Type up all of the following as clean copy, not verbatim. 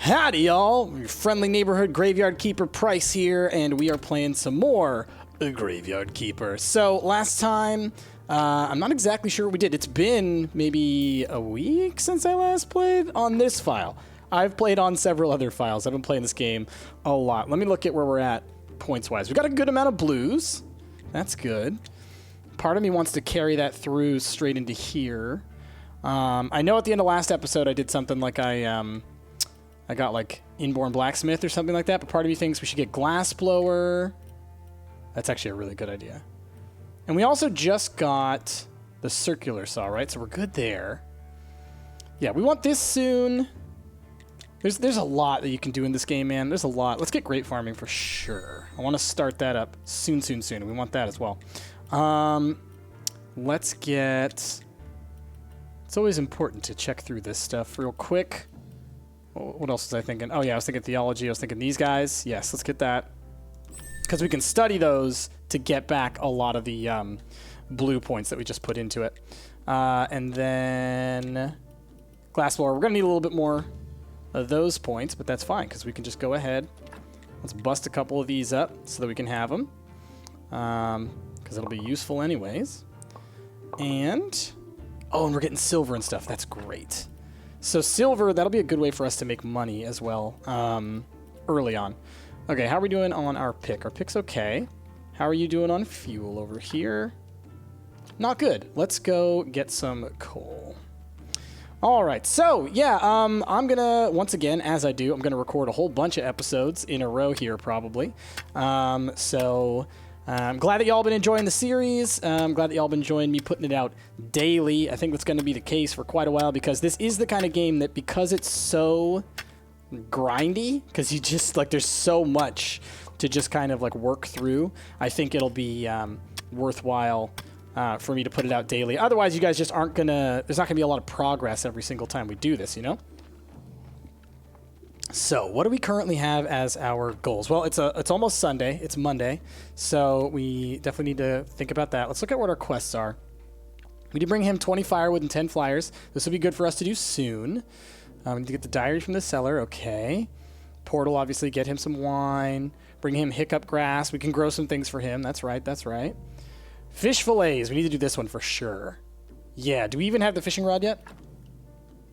Howdy, y'all! Your friendly neighborhood graveyard keeper Price here, and we are playing some more Graveyard Keeper. So last time, I'm not exactly sure what we did. It's been maybe a week since I last played on this file. I've played on several other files. I've been playing this game a lot. Let me look at where we're at points-wise. We got a good amount of blues. That's good. Part of me wants to carry that through straight into here. I know at the end of last episode I did something like I got like Inborn Blacksmith or something like that, but part of me thinks we should get Glassblower. That's actually a really good idea. And we also just got the Circular Saw, right? So we're good there. Yeah, we want this soon. There's a lot that you can do in this game, man. There's a lot. Let's get Grape Farming for sure. I want to start that up soon. We want that as well. Let's get... It's always important to check through this stuff real quick. What else was I thinking? Oh, yeah, I was thinking Theology. I was thinking these guys. Yes, let's get that. Because we can study those to get back a lot of the blue points that we just put into it. And then Glassblower. We're going to need a little bit more of those points, but that's fine because we can just go ahead. Let's bust a couple of these up so that we can have them. Because it'll be useful anyways. And... Oh, and we're getting silver and stuff. That's great. So silver, that'll be a good way for us to make money as well early on. Okay, how are we doing on our pick? Our pick's okay. How are you doing on fuel over here? Not good. Let's go get some coal. All right, so yeah, I'm going to, once again, as I do, I'm going to record a whole bunch of episodes in a row here probably. I'm glad that y'all been enjoying the series. I'm glad that y'all been enjoying me putting it out daily. I think that's going to be the case for quite a while because this is the kind of game that because it's so grindy, because you just, like, there's so much to just kind of, like, work through, I think it'll be worthwhile for me to put it out daily. Otherwise, you guys just aren't going to, there's not going to be a lot of progress every single time we do this, you know? So, what do we currently have as our goals? Well, it's almost Sunday. It's Monday. So, we definitely need to think about that. Let's look at what our quests are. We need to bring him 20 firewood and 10 flyers. This will be good for us to do soon. We need to get the diary from the cellar. Okay. Portal, obviously, get him some wine. Bring him hiccup grass. We can grow some things for him. That's right. That's right. Fish fillets. We need to do this one for sure. Yeah. Do we even have the fishing rod yet?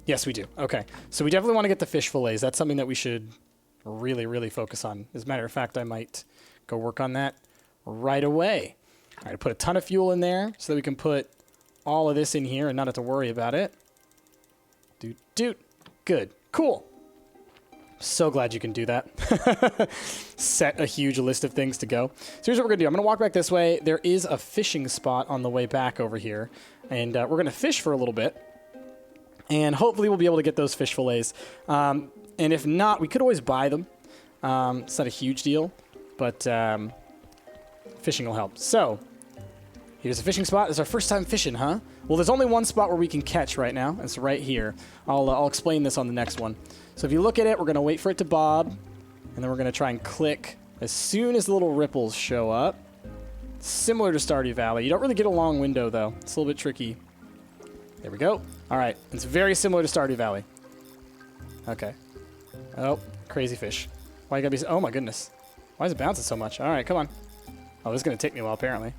Yes, we do. Okay. So we definitely want to get the fish fillets. That's something that we should really, really focus on. As a matter of fact, I might go work on that right away. All right, put a ton of fuel in there so that we can put all of this in here and not have to worry about it. Doot. Good. Cool. So glad you can do that. Set a huge list of things to go. So here's what we're going to do. I'm going to walk back this way. There is a fishing spot on the way back over here. And we're going to fish for a little bit. And hopefully we'll be able to get those fish fillets. And if not, we could always buy them. It's not a huge deal, but fishing will help. So, here's a fishing spot. It's our first time fishing, huh? Well, there's only one spot where we can catch right now. It's right here. I'll explain this on the next one. So if you look at it, we're going to wait for it to bob. And then we're going to try and click as soon as the little ripples show up. Similar to Stardew Valley. You don't really get a long window, though. It's a little bit tricky. There we go. All right. It's very similar to Stardew Valley. Okay. Oh, crazy fish. Why you gotta be... Oh, my goodness. Why is it bouncing so much? All right, come on. Oh, this is going to take me a while, apparently.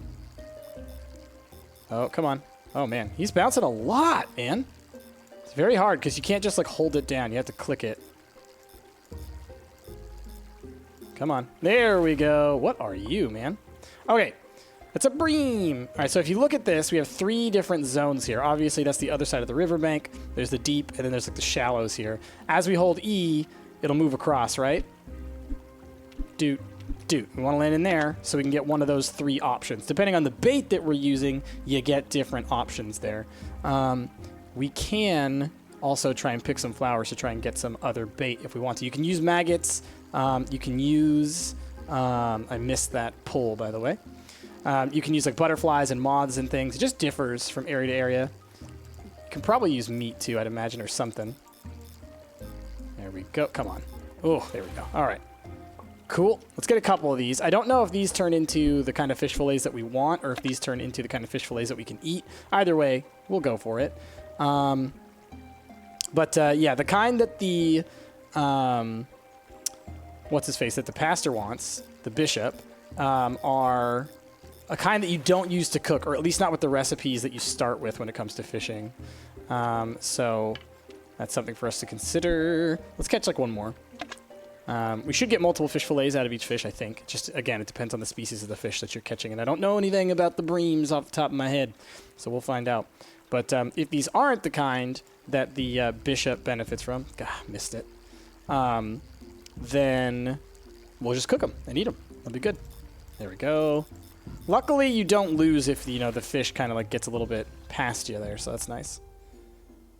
Oh, come on. Oh, man. He's bouncing a lot, man. It's very hard because you can't just, like, hold it down. You have to click it. Come on. There we go. What are you, man? Okay. It's a bream. All right, so if you look at this, we have 3 different zones here. Obviously, that's the other side of the riverbank. There's the deep, and then there's like the shallows here. As we hold E, it'll move across, right? Doot. We want to land in there so we can get one of those 3 options. Depending on the bait that we're using, you get different options there. We can also try and pick some flowers to try and get some other bait if we want to. You can use maggots. You can use... I missed that pull, by the way. You can use like butterflies and moths and things. It just differs from area to area. You can probably use meat too, I'd imagine, or something. There we go. Come on. Oh, there we go. All right. Cool. Let's get a couple of these. I don't know if these turn into the kind of fish fillets that we want or if these turn into the kind of fish fillets that we can eat. Either way, we'll go for it. Yeah, the kind that the what's his face that the pastor wants, the bishop, are a kind that you don't use to cook, or at least not with the recipes that you start with when it comes to fishing. So that's something for us to consider. Let's catch like one more. We should get multiple fish fillets out of each fish, I think. Just, again, it depends on the species of the fish that you're catching. And I don't know anything about the breams off the top of my head, so we'll find out. But if these aren't the kind that the bishop benefits from, God, missed it, then we'll just cook them and eat them. That'll be good. There we go. Luckily, you don't lose if, you know, the fish kind of like gets a little bit past you there, so that's nice.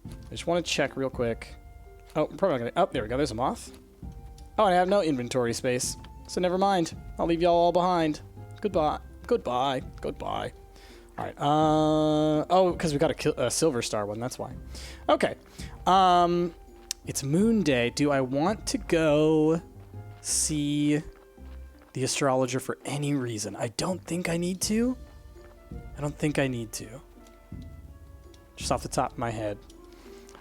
I just want to check real quick. Oh, I'm probably not gonna... Oh, there we go. There's a moth. Oh, and I have no inventory space, so never mind. I'll leave y'all all behind. Goodbye. Goodbye. Goodbye. All right. Oh, because we got a silver star one. That's why. Okay. It's Moon Day. Do I want to go see the astrologer for any reason? I don't think I need to. I don't think I need to. Just off the top of my head.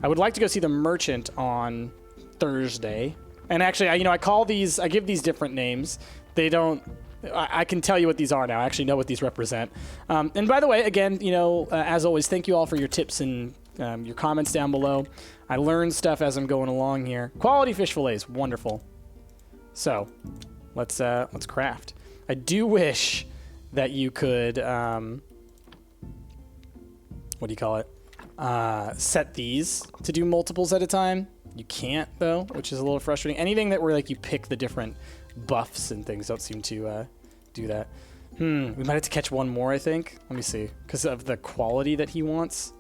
I would like to go see the merchant on Thursday. And actually, I call these, I give these different names. They don't, I can tell you what these are now. I actually know what these represent. And by the way, again, as always, thank you all for your tips and your comments down below. I learn stuff as I'm going along here. Quality fish fillets, wonderful. So, let's craft. I do wish that you could, what do you call it? Set these to do multiples at a time. You can't, though, which is a little frustrating. Anything that where like you pick the different buffs and things don't seem to do that. We might have to catch one more, I think. Let me see. Because of the quality that he wants.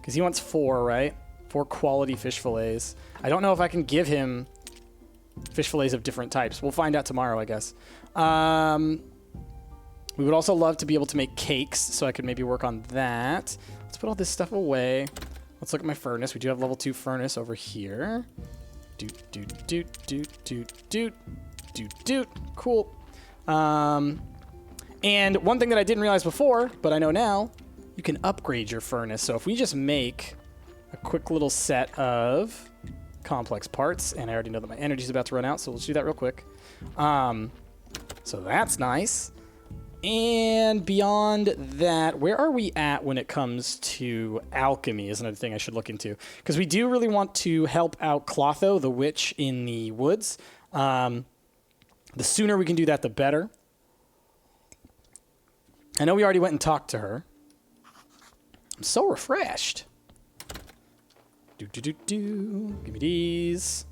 Because he wants 4, right? 4 quality fish fillets. I don't know if I can give him fish fillets of different types. We'll find out tomorrow, I guess. We would also love to be able to make cakes, so I could maybe work on that. Let's put all this stuff away. Let's look at my furnace. We do have level 2 furnace over here. Doot, doot, doot, doot, doot, doot, doot, doot. Cool. And one thing that I didn't realize before, but I know now, you can upgrade your furnace. So if we just make a quick little set of complex parts, and I already know that my energy's about to run out, so let's do that real quick. So that's nice. And beyond that, where are we at when it comes to alchemy is another thing I should look into. Because we do really want to help out Clotho, the witch in the woods. The sooner we can do that, the better. I know we already went and talked to her. I'm so refreshed. Give me these.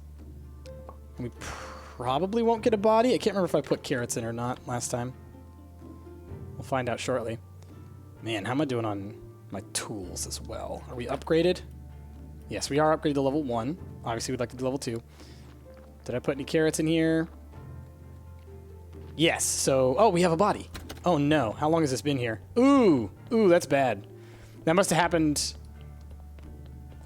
And we probably won't get a body. I can't remember if I put carrots in or not last time. We'll find out shortly. Man, how am I doing on my tools as well? Are we upgraded? Yes, we are upgraded to level 1. Obviously, we'd like to do level 2. Did I put any carrots in here? Yes. So, oh, we have a body. Oh, no. How long has this been here? Ooh, that's bad. That must have happened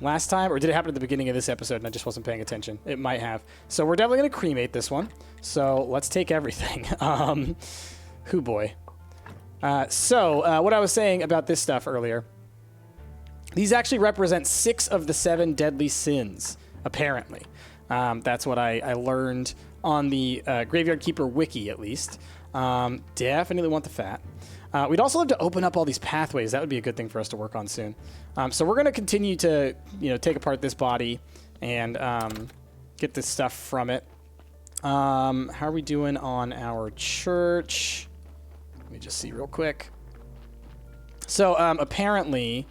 last time, or did it happen at the beginning of this episode and I just wasn't paying attention? It might have. So we're definitely going to cremate this one. So let's take everything. Hoo boy. So what I was saying about this stuff earlier, these actually represent 6 of the 7 deadly sins, apparently. That's what I learned on the Graveyard Keeper wiki, at least. Definitely want the fat. We'd also love to open up all these pathways. That would be a good thing for us to work on soon. So we're going to continue to, take apart this body and get this stuff from it. How are we doing on our church? Let me just see real quick. So apparently,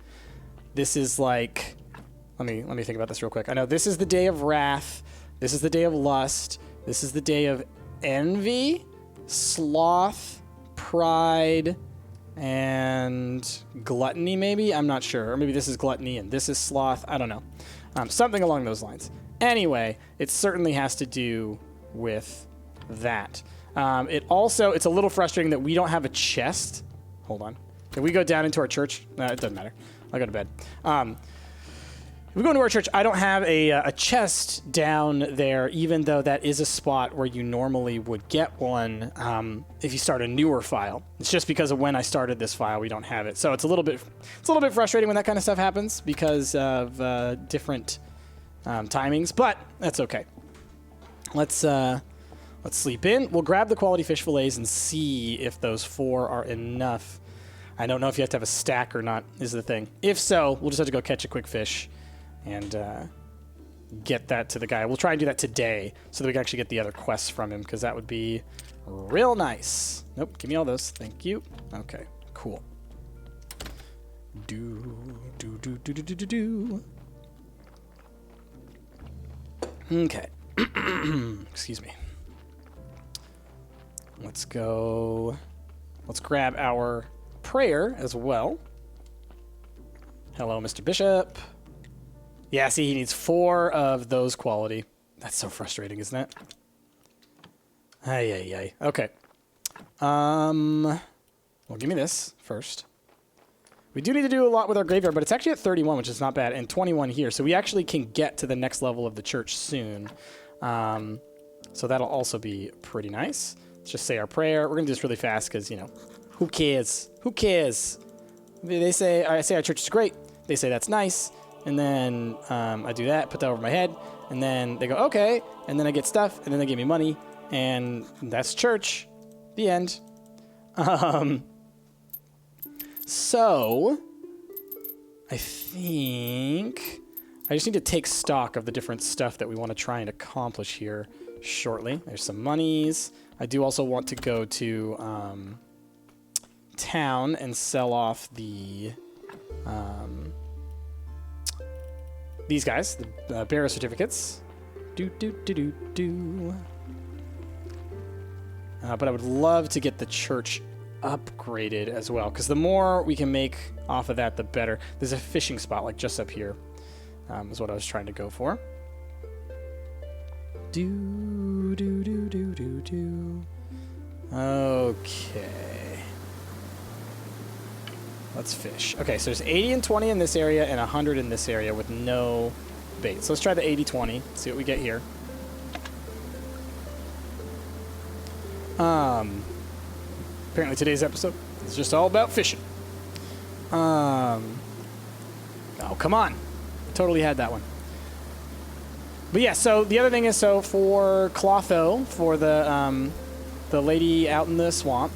this is like, let me think about this real quick. I know this is the day of wrath. This is the day of lust. This is the day of envy, sloth, pride, and gluttony. Maybe I'm not sure. Or maybe this is gluttony and this is sloth. I don't know. Something along those lines. Anyway, it certainly has to do with that. It's a little frustrating that we don't have a chest. Hold on. Can we go down into our church? It doesn't matter. I'll go to bed. If we go into our church, I don't have a chest down there, even though that is a spot where you normally would get one if you start a newer file. It's just because of when I started this file, we don't have it. So it's a little bit frustrating when that kind of stuff happens because of different timings, but that's okay. Let's sleep in. We'll grab the quality fish fillets and see if those 4 are enough. I don't know if you have to have a stack or not, is the thing. If so, we'll just have to go catch a quick fish and get that to the guy. We'll try and do that today so that we can actually get the other quests from him, because that would be real nice. Nope, give me all those. Thank you. Okay, cool. Okay. Excuse me. Let's go. Let's grab our prayer as well. Hello, Mr. Bishop. Yeah, see, he needs 4 of those quality. That's so frustrating, isn't it? Ay. Okay. Well, give me this first. We do need to do a lot with our graveyard, but it's actually at 31, which is not bad, and 21 here. So we actually can get to the next level of the church soon. So that'll also be pretty nice. Let's just say our prayer. We're going to do this really fast because, you know, who cares? Who cares? I say our church is great. They say that's nice. And then I do that, put that over my head. And then they go, okay. And then I get stuff. And then they give me money. And that's church. The end. So I think I just need to take stock of the different stuff that we want to try and accomplish here shortly. There's some monies. I do also want to go to town and sell off the these guys, the bearer certificates. But I would love to get the church upgraded as well, because the more we can make off of that, the better. There's a fishing spot like just up here, is what I was trying to go for. Okay. Let's fish. Okay, so there's 80 and 20 in this area and 100 in this area with no bait. So let's try the 80-20, see what we get here. Apparently today's episode is just all about fishing. Oh, come on. I totally had that one. But yeah, so the other thing is, so for Clotho, for the lady out in the swamp,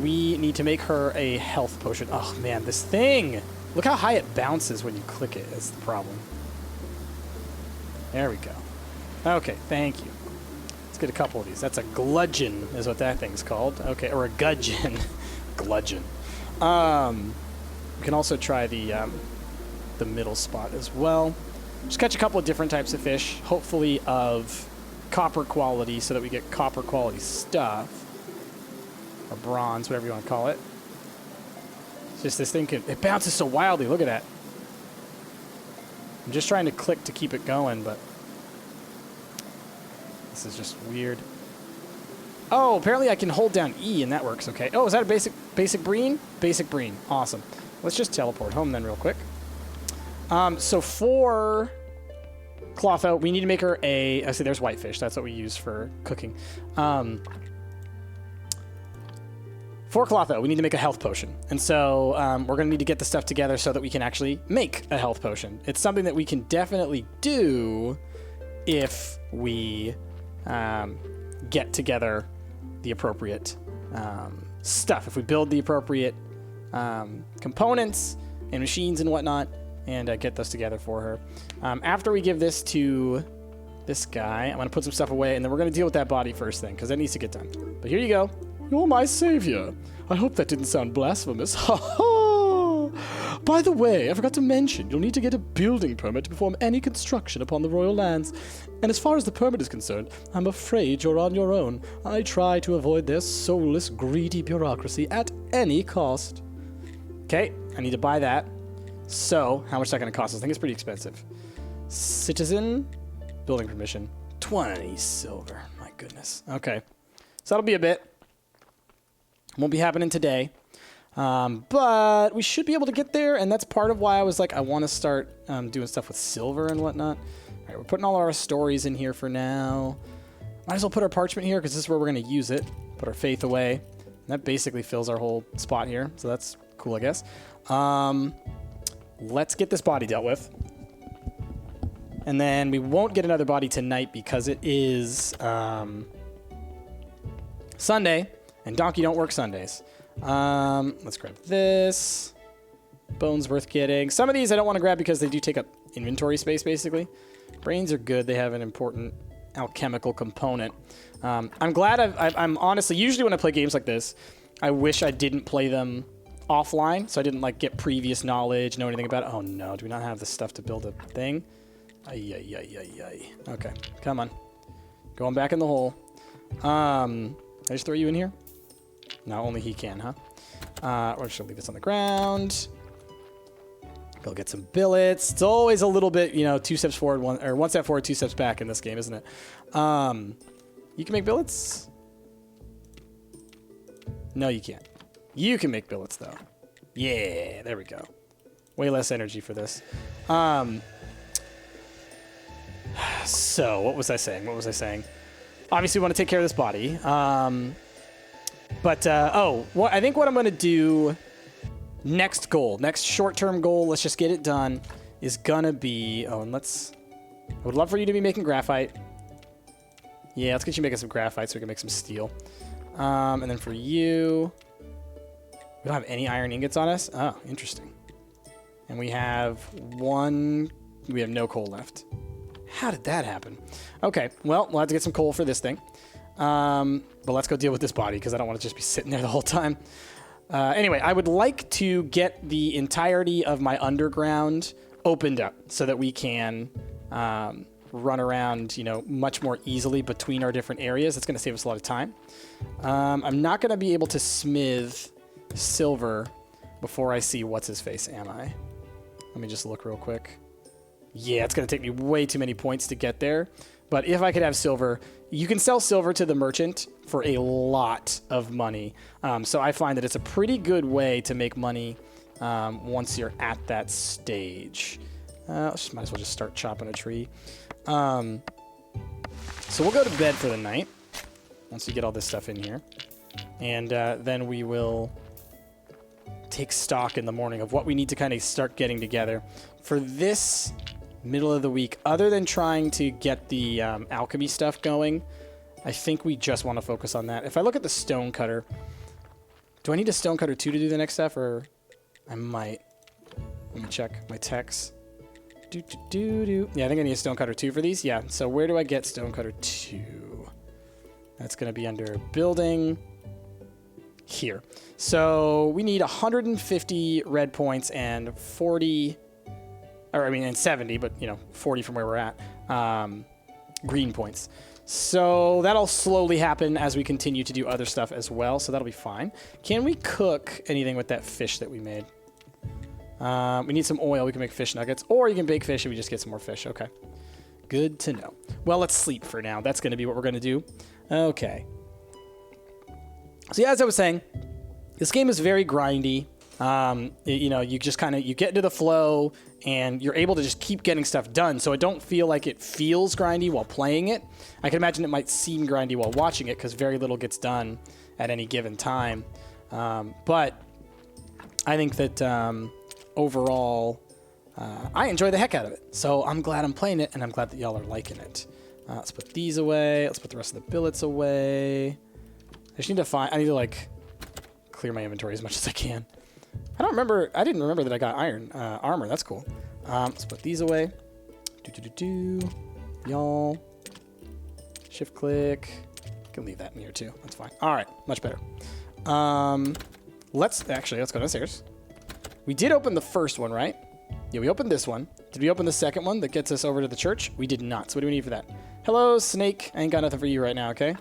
we need to make her a health potion. Oh man, this thing! Look how high it bounces when you click it. That's the problem. There we go. Okay, thank you. Let's get a couple of these. That's a gludgeon is what that thing's called. Okay, or a gudgeon. Gludgeon. We can also try the middle spot as well. Just catch a couple of different types of fish, hopefully of copper quality, so that we get copper quality stuff. Or bronze, whatever you want to call it. It's just this thing it bounces so wildly. Look at that. I'm just trying to click to keep it going, but this is just weird. Oh, apparently I can hold down E and that works. Okay. Oh, is that a basic breen? Basic breen. Awesome. Let's just teleport home then real quick. So for Clotho, we need to make her I see there's whitefish. That's what we use for cooking. For Clotho, we need to make a health potion. And so we're going to need to get the stuff together so that we can actually make a health potion. It's something that we can definitely do if we get together the appropriate stuff. If we build the appropriate components and machines and whatnot, and get those together for her. After we give this to this guy, I'm going to put some stuff away, and then we're going to deal with that body first thing, because that needs to get done. But here you go. You're my savior. I hope that didn't sound blasphemous. Ha ha! By the way, I forgot to mention, you'll need to get a building permit to perform any construction upon the royal lands. And as far as the permit is concerned, I'm afraid you're on your own. I try to avoid their soulless, greedy bureaucracy at any cost. Okay, I need to buy that. So, how much is that going to cost us? I think it's pretty expensive. Citizen, building permission, 20 silver. My goodness. Okay. So that'll be a bit. Won't be happening today. But we should be able to get there, and that's part of why I was like, I want to start doing stuff with silver and whatnot. All right, we're putting all our stories in here for now. Might as well put our parchment here, because this is where we're going to use it. Put our faith away. And that basically fills our whole spot here, so that's cool, I guess. Let's get this body dealt with. And then we won't get another body tonight because it is Sunday, and Donkey don't work Sundays. Let's grab this. Bones worth getting. Some of these I don't want to grab because they do take up inventory space, basically. Brains are good. They have an important alchemical component. I'm glad I'm honestly, usually when I play games like this, I wish I didn't play them offline, so I didn't like get previous knowledge, know anything about it. Oh no, do we not have the stuff to build a thing? Ay, ay, ay, ay, ay. Okay, come on. Going back in the hole. I just throw you in here? No, only he can, huh? We're just gonna leave this on the ground. Go get some billets. It's always a little bit, you know, 2 steps forward, one step forward, 2 steps back in this game, isn't it? You can make billets? No, you can't. You can make billets, though. Yeah, there we go. Way less energy for this. So, what was I saying? Obviously, we want to take care of this body. I think what I'm going to do, next short-term goal, let's just get it done, is going to be, I would love for you to be making graphite. Yeah, let's get you making some graphite so we can make some steel. And then for you, we don't have any iron ingots on us? Oh, interesting. And we have no coal left. How did that happen? Okay, well, we'll have to get some coal for this thing. But let's go deal with this body because I don't want to just be sitting there the whole time. Anyway, I would like to get the entirety of my underground opened up so that we can run around, you know, much more easily between our different areas. It's going to save us a lot of time. I'm not going to be able to smith silver before I see what's-his-face, am I? Let me just look real quick. Yeah, it's going to take me way too many points to get there. But if I could have silver, you can sell silver to the merchant for a lot of money. So I find that it's a pretty good way to make money once you're at that stage. Might as well just start chopping a tree. So we'll go to bed for the night once we get all this stuff in here. And then we will take stock in the morning of what we need to kind of start getting together. For this middle of the week, other than trying to get the alchemy stuff going, I think we just want to focus on that. If I look at the stonecutter, do I need a stonecutter 2 to do the next stuff, or I might? Let me check my techs. Yeah, I think I need a stonecutter 2 for these. Yeah, so where do I get stonecutter 2? That's going to be under building here. So we need 150 red points and 40... and 70, but, you know, 40 from where we're at, green points. So that'll slowly happen as we continue to do other stuff as well, so that'll be fine. Can we cook anything with that fish that we made? We need some oil. We can make fish nuggets, or you can bake fish and we just get some more fish. Okay. Good to know. Well, let's sleep for now. That's going to be what we're going to do. Okay. So yeah, as I was saying, this game is very grindy. You know, you just kind of, you get into the flow and you're able to just keep getting stuff done. So I don't feel like it feels grindy while playing it. I can imagine it might seem grindy while watching it because very little gets done at any given time. But I think that overall, I enjoy the heck out of it. So I'm glad I'm playing it and I'm glad that y'all are liking it. Let's put these away. Let's put the rest of the billets away. I just need to I need to like clear my inventory as much as I can. I didn't remember that I got iron armor. That's cool. Let's put these away. Y'all. Shift click. Can leave that in here too. That's fine. All right, much better. Let's go downstairs. We did open the first one, right? Yeah, we opened this one. Did we open the second one that gets us over to the church? We did not. So what do we need for that? Hello, snake. I ain't got nothing for you right now, okay?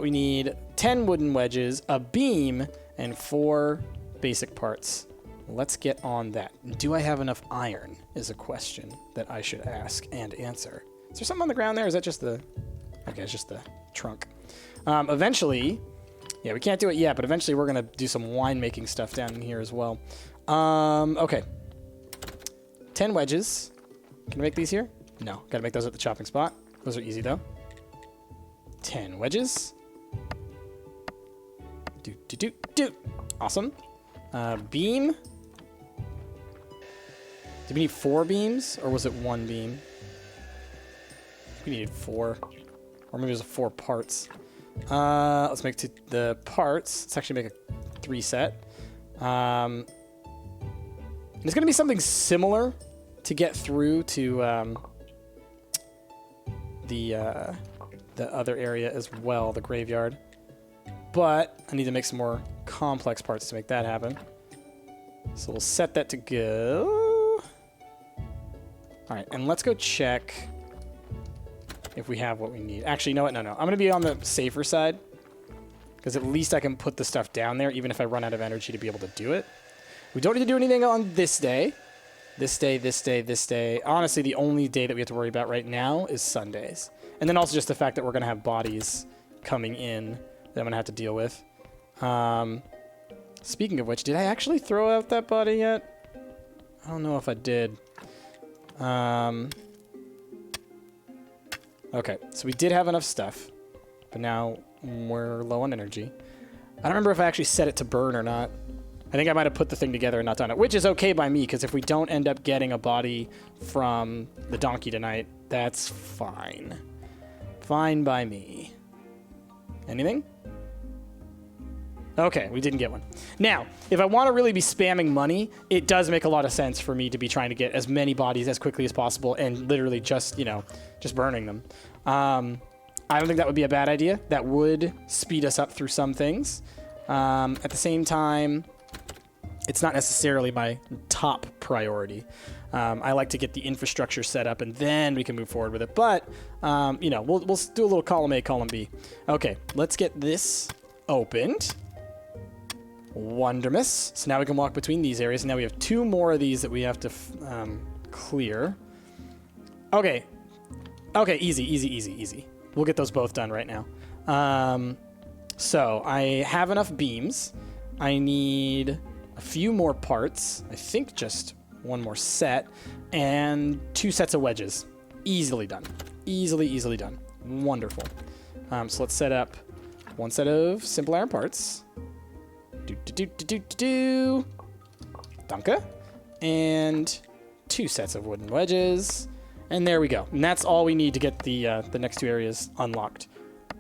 We need 10 wooden wedges, a beam, and 4 basic parts. Let's get on that. Do I have enough iron is a question that I should ask and answer. Is there something on the ground there? Is that just the... Okay, it's just the trunk. Eventually... Yeah, we can't do it yet, but eventually we're going to do some winemaking stuff down in here as well. Okay. 10 wedges. Can I make these here? No. Got to make those at the chopping spot. Those are easy, though. 10 wedges. Do. Awesome. Beam. Did we need 4 beams, or was it 1 beam? we needed 4. Or maybe it was 4 parts. Let's make the parts. Let's actually make a 3 set. And it's going to be something similar to get through to the other area as well, the graveyard. But I need to make some more complex parts to make that happen. So we'll set that to go. All right, and let's go check if we have what we need. Actually, you know what? No. I'm going to be on the safer side because at least I can put the stuff down there even if I run out of energy to be able to do it. We don't need to do anything on this day. This day. Honestly, the only day that we have to worry about right now is Sundays. And then also just the fact that we're going to have bodies coming in that I'm going to have to deal with. Speaking of which, did I actually throw out that body yet? I don't know if I did. Okay, so we did have enough stuff, but now we're low on energy. I don't remember if I actually set it to burn or not. I think I might have put the thing together and not done it, which is okay by me, because if we don't end up getting a body from the donkey tonight, that's fine. Fine by me. Anything? Okay, we didn't get one. Now, if I want to really be spamming money, it does make a lot of sense for me to be trying to get as many bodies as quickly as possible and literally just, just burning them. I don't think that would be a bad idea. That would speed us up through some things. At the same time, it's not necessarily my top priority. I like to get the infrastructure set up and then we can move forward with it. But, we'll do a little column A, column B. Okay, let's get this opened. Wondermous. So now we can walk between these areas. Now we have 2 more of these that we have to clear. Okay. Okay, easy. We'll get those both done right now. So I have enough beams. I need a few more parts. I think just 1 more set. And 2 sets of wedges. Easily done. Easily done. Wonderful. So let's set up 1 set of simple iron parts. Danke. And 2 sets of wooden wedges. And there we go. And that's all we need to get the next 2 areas unlocked.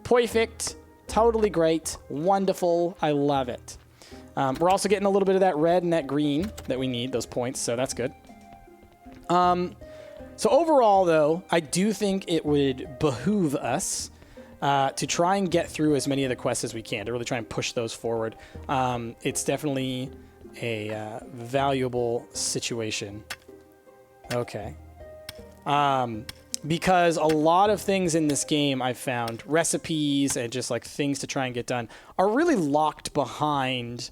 Perfect. Totally great. Wonderful. I love it. We're also getting a little bit of that red and that green that we need, those points, so that's good. So overall, though, I do think it would behoove us to try and get through as many of the quests as we can, to really try and push those forward. It's definitely a valuable situation. Okay. Because a lot of things in this game I've found, recipes and just like things to try and get done, are really locked behind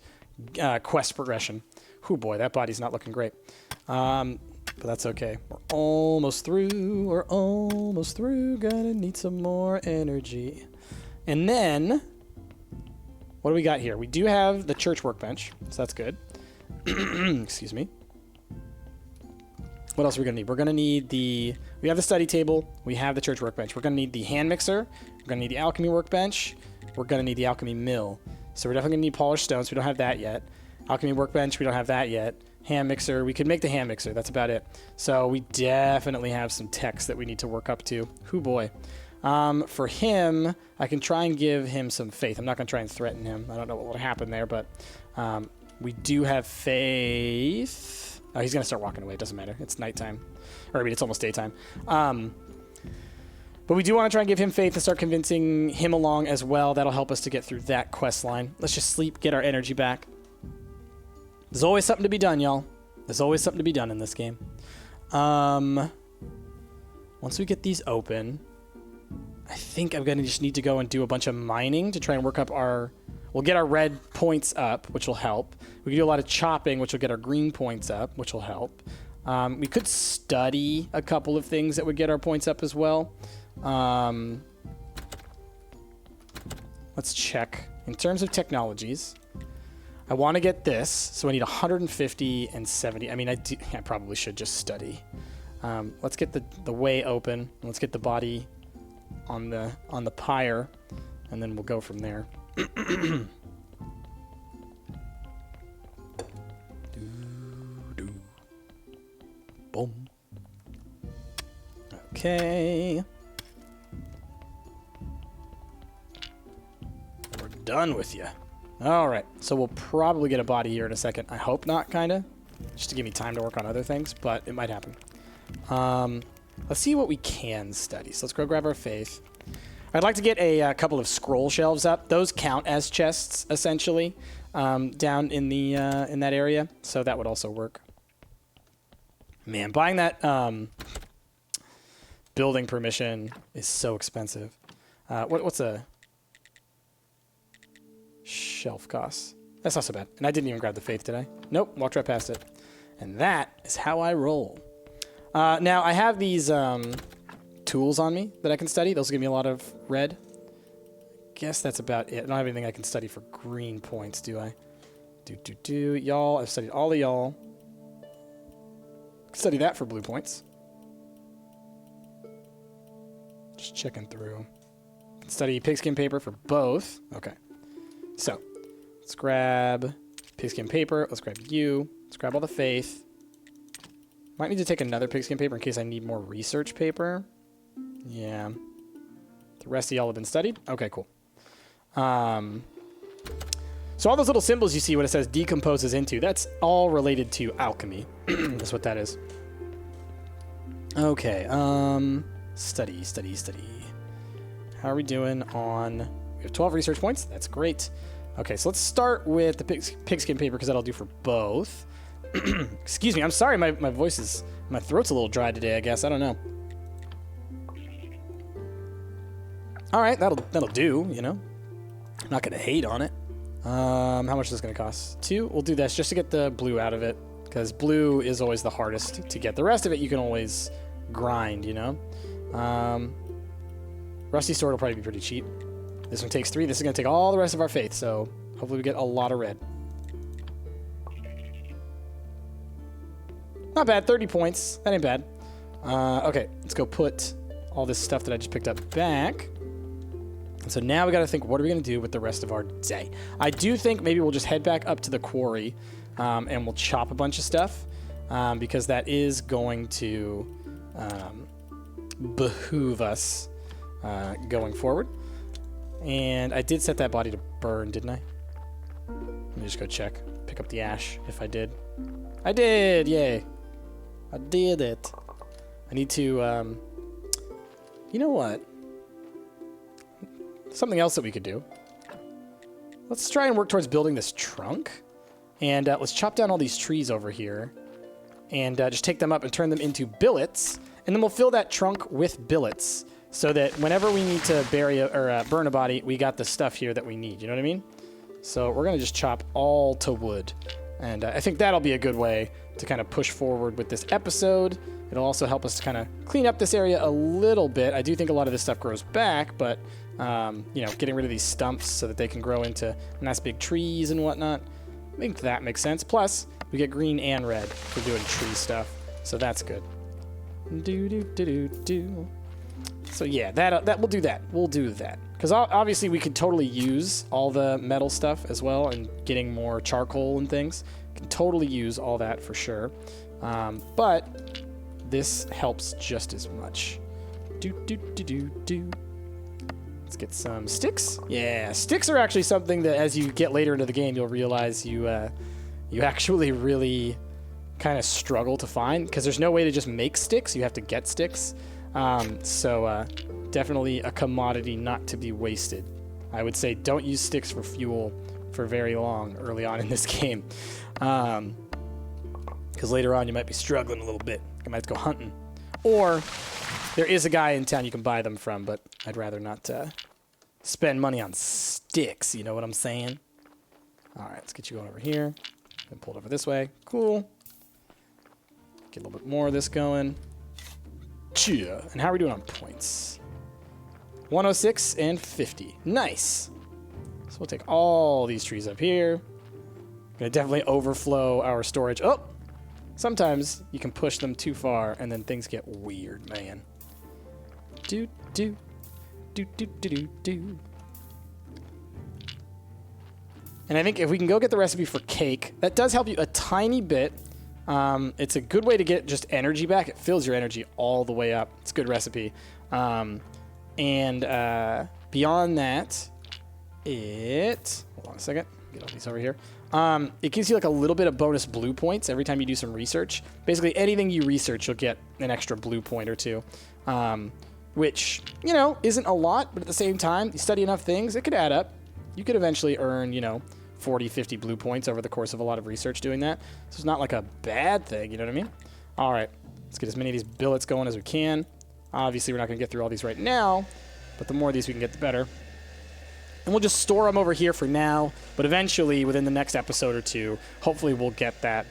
quest progression. Oh boy, that body's not looking great. But that's okay. We're almost through. Gonna need some more energy. And then, what do we got here? We do have the church workbench, so that's good. Excuse me. What else are we going to need? We're going to need we have the study table. We have the church workbench. We're going to need the hand mixer. We're going to need the alchemy workbench. We're going to need the alchemy mill. So we're definitely going to need polished stones. We don't have that yet. Alchemy workbench. We don't have that yet. Hand mixer. We could make the hand mixer. That's about it. So we definitely have some techs that we need to work up to. Hoo boy. For him, I can try and give him some faith. I'm not going to try and threaten him. I don't know what will happen there, but we do have faith. Oh, he's going to start walking away. It doesn't matter. It's nighttime. Or, I mean, it's almost daytime. But we do want to try and give him faith and start convincing him along as well. That'll help us to get through that quest line. Let's just sleep, get our energy back. There's always something to be done, y'all. There's always something to be done in this game. Once we get these open, I think I'm going to just need to go and do a bunch of mining to try and work up our... We'll get our red points up, which will help. We can do a lot of chopping, which will get our green points up, which will help. We could study a couple of things that would get our points up as well. Let's check. In terms of technologies, I want to get this, so I need 150 and 70. I mean, I probably should just study. Let's get the way open. Let's get the body on the pyre, and then we'll go from there. Boom. Okay. done with you. All right, so we'll probably get a body here in a second. I hope not, kind of, just to give me time to work on other things, but it might happen. Let's see what we can study. So let's go grab our faith. I'd like to get a couple of scroll shelves up. Those count as chests, essentially, down in the in that area, so that would also work. Man, buying that building permission is so expensive. What's a shelf cost? That's not so bad. And I didn't even grab the faith, did I? Nope, walked right past it. And that is how I roll. Now, I have these tools on me that I can study. Those will give me a lot of red. Guess that's about it. I don't have anything I can study for green points, do I? Y'all. I've studied all of y'all. Study that for blue points. Just checking through. Study pigskin paper for both. Okay. So, let's grab pigskin paper. Let's grab you. Let's grab all the faith. Might need to take another pigskin paper in case I need more research paper. Yeah. The rest of y'all have been studied? Okay, cool. So all those little symbols you see, what it says decomposes into, that's all related to alchemy. That's what that is. Okay, study. How are we doing on... We have 12 research points. That's great. Okay, so let's start with the pigskin paper because that'll do for both. Excuse me, I'm sorry, my voice is... My throat's a little dry today, I guess. I don't know. All right, that'll do, you know. I'm not going to hate on it. How much is this going to cost? 2? We'll do this just to get the blue out of it, because blue is always the hardest to get. The rest of it you can always grind, you know. Rusty sword will probably be pretty cheap. This one takes 3. This is going to take all the rest of our faith, so hopefully we get a lot of red. Not bad, 30 points. That ain't bad. Okay, let's go put all this stuff that I just picked up back. And so now we got to think, what are we going to do with the rest of our day? I do think maybe we'll just head back up to the quarry and we'll chop a bunch of stuff because that is going to behoove us going forward. And I did set that body to burn, didn't I? Let me just go check. Pick up the ash if I did. I did! Yay! I did it. I need to... you know what? Something else that we could do. Let's try and work towards building this trunk. And let's chop down all these trees over here. And just take them up and turn them into billets. And then we'll fill that trunk with billets. So that whenever we need to bury or burn a body, we got the stuff here that we need. You know what I mean? So we're going to just chop all to wood. And I think that'll be a good way to kind of push forward with this episode. It'll also help us to kind of clean up this area a little bit. I do think a lot of this stuff grows back, but, you know, getting rid of these stumps so that they can grow into nice big trees and whatnot, I think that makes sense. Plus, we get green and red for doing tree stuff, so that's good. So yeah, that we'll do that. We'll do that. Because obviously we could totally use all the metal stuff as well and getting more charcoal and things. Can totally use all that for sure. But this helps just as much. Let's get some sticks. Yeah, sticks are actually something that as you get later into the game, you'll realize you actually really kind of struggle to find because there's no way to just make sticks. You have to get sticks. So definitely a commodity not to be wasted. I would say don't use sticks for fuel for very long early on in this game. Because later on you might be struggling a little bit. You might have to go hunting. Or there is a guy in town you can buy them from, but I'd rather not spend money on sticks. You know what I'm saying? All right, let's get you going over here. And pull it over this way. Cool. Get a little bit more of this going. Cheer. And how are we doing on points? 106 and 50. Nice. So we'll take all these trees up here. Gonna definitely overflow our storage. Oh! Sometimes you can push them too far and then things get weird, man. Do. And I think if we can go get the recipe for cake, that does help you a tiny bit. It's a good way to get just energy back. It fills your energy all the way up. It's a good recipe. And beyond that, hold on a second, get all these over here. It gives you like a little bit of bonus blue points every time you do some research. Basically, anything you research, you'll get an extra blue point or two, which, you know, isn't a lot, but at the same time, you study enough things, it could add up. You could eventually earn, you know, 40, 50 blue points over the course of a lot of research doing that. So it's not like a bad thing, you know what I mean? All right, let's get as many of these billets going as we can. Obviously, we're not going to get through all these right now, but the more of these we can get, the better. And we'll just store them over here for now, but eventually, within the next episode or two, hopefully we'll get that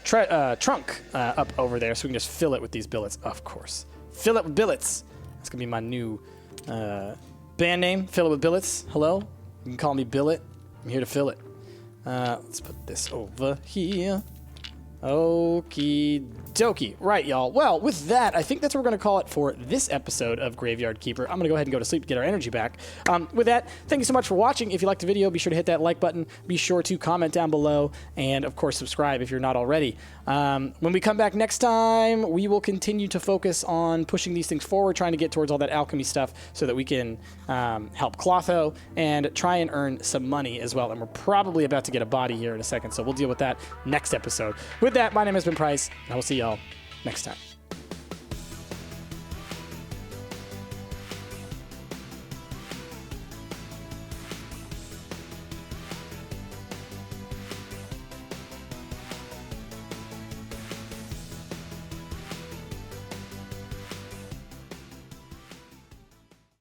trunk up over there so we can just fill it with these billets, of course. Fill it with billets. That's going to be my new band name, Fill It With Billets. Hello? You can call me Billet. I'm here to fill it. Let's put this over here. Okie dokie. Right, y'all. Well, with that, I think that's what we're going to call it for this episode of Graveyard Keeper. I'm going to go ahead and go to sleep to get our energy back. With that, thank you so much for watching. If you liked the video, be sure to hit that like button. Be sure to comment down below. And, of course, subscribe if you're not already. When we come back next time, we will continue to focus on pushing these things forward, trying to get towards all that alchemy stuff so that we can help Clotho and try and earn some money as well. And we're probably about to get a body here in a second, so we'll deal with that next episode. With that, my name has been Price, and I will see y'all next time.